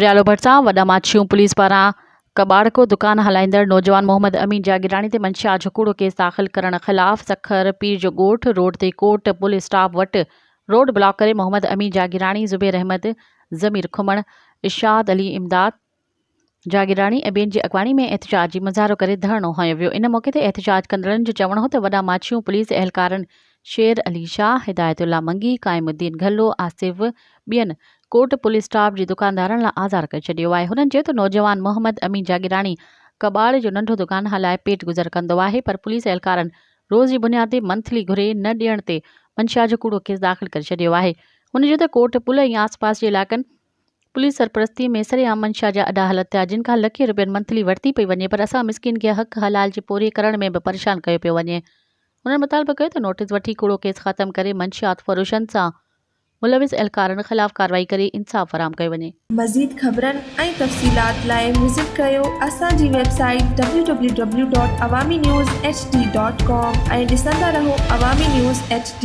पिपरियालो भरिसां वॾा माछियूं पुलिस पारां कबाड़ को दुकान हलाईंदड़ नौजवान मोहम्मद अमीन जागिराणी ते मंशिया जो कूड़ो केस दाख़िल करण ख़िलाफ़ सखर पीर जो ॻोठ रोड ते कोर्ट पुलिस स्टाफ वटि रोड ब्लॉक करे मोहम्मद अमीन जागिराणी ज़ुबैर अहमद ज़मीर खुमण इशाद अली इमदाद जागिराणी ऐं ॿियनि जी अॻवानी में एहतजाजी मुज़ाहिरो करे धरणो हंयो वियो। इन मौक़े ते एहतजाज कंदड़नि जो चवणो हो त वॾा माछियूं पुलिस एहलकारनि शेर अली शाह, हिदायतुल्ला मंगी, काइमुद्दीन घल्लो, आसिफ ॿियनि कोर्ट पुलिस स्टाफ जी दुकानदारनि लाइ आज़ार करे छॾियो आहे। हुननि चयो त नौजवान मोहम्मद अमीन जागिराणी कबाड़ जो नंढो दुकान हलाए पेट गुज़र कंदो आहे, पर पुलिस एहलकारनि रोज़ जी बुनियाद ते मंथली घुरे न ॾियण ते मंशिया जो कूड़ो केस दाख़िल करे छॾियो आहे। हुन चयो त कोर्ट पुल ऐं आसपास जे इलाइक़नि पुलिस सरपरस्ती में सरेआम मंशिया जा अॾा हलनि था, जिन खां लखे रुपयनि मंथली वरिती पई वञे, पर असां मिसकिन खे हक़ हलाल जी पूरी करण में बि परेशान कयो पियो वञे। हुननि मुतालबो कयो त नोटिस वठी कूड़ो केस ख़त्म करे मंशियात फ़रोशनि सां मुलविस एहलकारनि ख़िलाफ़ कार्रवाई करे इंसाफ़ फराहम कयो वञे। मज़ीद ख़बरनि ऐं तफ़सीलात लाइ विज़िट कयो असांजी वेबसाइट www.awamiNewsHD.com ऐं ॾिसंदा रहो अवामी न्यूज़ HD।